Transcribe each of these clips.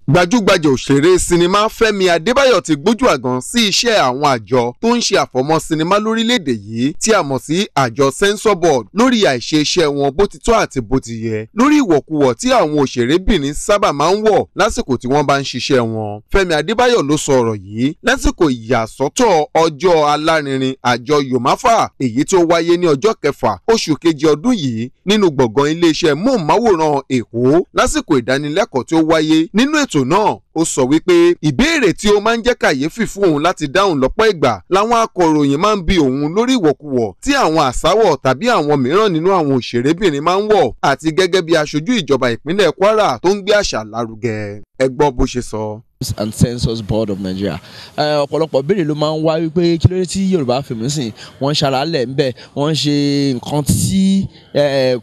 Gbajúgbajà òṣèré sinimá Fẹ́mi Adébáyọ̀ ti gbójú àgàn sí iṣẹ́ àwọn àjọ tó ń ṣe àfọ̀mọ́ sinimá lórílẹ̀‐èdè yìí tí a mọ̀ sí àjọ Censor Board lórí àìṣe iṣẹ́ wọn bó ti tọ́ àti bó ti yẹ lórí ìwọ̀kuwọ̀ tí àwọn òṣèrébìnrin sábà máa ń wọ̀ lásìkò tí wọ́n bá ń ṣiṣẹ́ wọn. Fẹ́mi Adébáyọ̀ ló sọ ọ̀rọ̀ yìí lásìkò ìyàsọ́tọ̀ ọjọ́ alárinrin àjọ Yomafa èyí tó wáyé ní ọjọ́ 6 oṣù kejì ọdún yìí nínú gbọ̀ngàn iléeṣẹ́ móhùnmáwòrán Èkó lásìkò ìdánilẹ́kọ̀ọ́ tí ó wáyé nínú ètò náà. Ó sọ wípé ìbéèrè tí ó máa ń jẹ́ kàyéfì fún òun láti dáhùn lọ́pọ̀ ìgbà làwọn akọ̀ròyìn máa ń bi òun lórí ìwọ̀kuwọ̀ tí àwọn àsáwọ̀ tàbí àwọn mìíràn nínú àwọn òṣèrébìnrin máa ń wọ̀ àti gẹ́gẹ́ bí aṣojú ìjọba ìpínlẹ̀ Kwara tó ń gbé àṣà lárugẹ. Ẹ gbọ́ bó ṣe sọ. And Censors Board of Nigeria. Ọ̀pọ̀lọpọ̀ béèrè ló máa ń wá wípé kí ló dé tí Yorùbá Film sìn wọ́n ń ṣaralẹ̀ ńbẹ̀ wọ́n ń ṣe nǹkan tí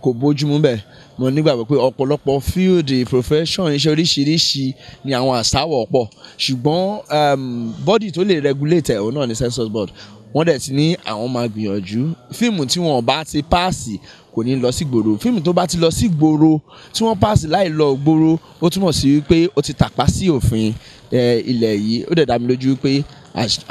kò bójúmu bẹ̀. Mo nígbàgbọ́ pé ọ̀pọ̀lọpọ̀ field profession iṣẹ́ oríṣiríṣi ni àwọn àsáwọ̀ pọ̀ ṣùgbọ́n body tó lè regulate ẹ̀ òun náà ni Censors Board. Wọ́n dẹ̀ ti ní àwọn máa gbìyànjú fíìmù tí wọ́n bá ti páàsì kò ní lọ sí gbòòrò fíìmù tó bá ti lọ sí gbòòrò tí wọ́n páàsì láì lọ gbòòrò ó túmọ̀ sí wípé ó ti tàpá sí òfin ilẹ̀ yìí ó dẹ̀ dá mi lójú wípé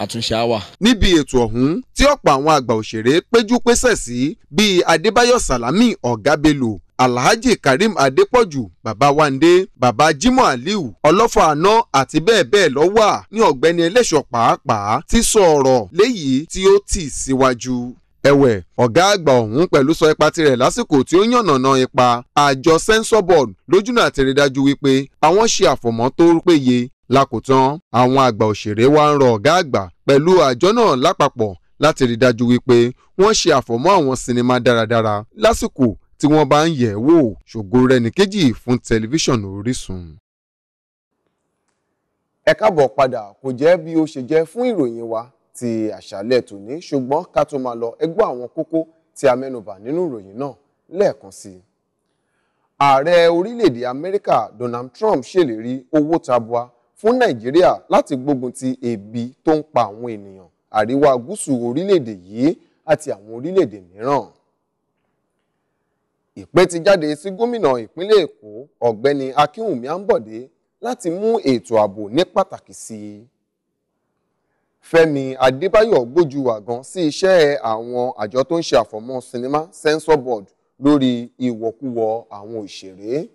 àtúnṣe á wà. Níbi ètò ọ̀hún tí ọ̀pọ̀ àwọn àgbà òṣèré péjú pésẹ̀ sí bíi Adébáyọ̀ Sàlámì Ọ̀gá Bello, Alhaji Karim Adépọ̀jù, Bàbá Wándé, Bàbá Jimoh Aliu, Ọlọ́fà Àná àti bẹ́ẹ̀ bẹ́ẹ̀ lọ wà ní Ọ̀gbẹ́ni Ẹlẹ́ṣọ̀ pàápàá ti sọ ọ̀rọ̀ léyìí tí ó tì síwájú. Ẹ̀wẹ̀, ọ̀gá àgbà ọ̀hún pẹ̀lú sọ ipa tirẹ̀ lásìkò tí ó yànnàná ipa àjọ Censor Board lójúnà àti rí dájú wípé àwọn ṣe àfọ̀mọ́ tó péye. Lákòótán, àwọn àgbà òṣèré wa ń rọ ọ̀gá àgbà pẹ̀lú àjọ náà lápapọ̀ láti rí dájú wípé wọ́n ṣe àfọ̀mọ́ àwọn sinimá dáradára lásìkò tí wọ́n bá ń yẹ̀ wò. Ṣògorẹ̀níkejì fún tẹlifíṣàn Orísun. Ẹ káàbọ̀ padà. Kò jẹ́ bí ó ṣe jẹ́ fún ìròyìn wa ti àṣálẹ́ tòní ṣùgbọ́n ká tó máa lọ ẹ gbọ́ àwọn kókó tí a mẹ́nubà nínú ìròyìn náà lẹ́ẹ̀kan sí i. Ààrẹ orílẹ̀-èdè Amẹ́ríkà Donald Trump ṣèlérí owó tabua fún Nàìjíríà láti gbógun ti ebi tó ń pa àwọn ènìyàn àríwá gúúsù orílẹ̀-èdè yìí àti àwọn orílẹ̀-èdè mìíràn. Ìpè ti jáde sí gómìnà ìpínlẹ̀ Èkó ọ̀gbẹ́ni Akínwùmí Àǹbọ̀dé láti mú ètò ààbò ní pàtàkì sí i. Fẹ́mi Adébáyọ̀ gbójú àgàn sí iṣẹ́ àwọn àjọ tó ń ṣe àfọ̀mọ́ sinimá Censor Board lórí ìwọ̀kuwọ̀ àwọn òṣèré.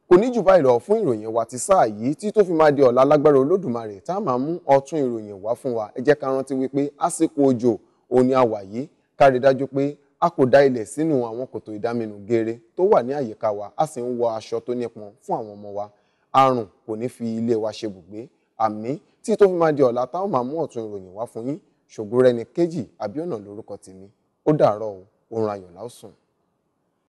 Kò ní jù báyìí lọ fún ìròyìn wa ti sáà yìí tí tó fi máa di ọ̀la lágbára Olódùmarè tá a máa mú ọ̀tún ìròyìn wá fún wa. Ẹ jẹ́ ká rántí wípé àsìkò òjò òní àwà yìí ká rí dájú pé a kò dá ilẹ̀ sínú àwọn kòtò ìdáminù geere tó wà ní àyíká wa a sì ń wọ aṣọ tó nípọn fún àwọn ọmọ wa. Àrùn kò ní fi ilé wa ṣe bùgbé. Àmín. Tí tó fi máa di ọ̀la táwọn máa mú ọ̀tún ìròyìn wá fún yín. Ṣògorẹ̀níkejì Abíọ́nà lórúkọ tèmi. Ó dàárọ̀ o, oorun ayọ̀ la ó sùn.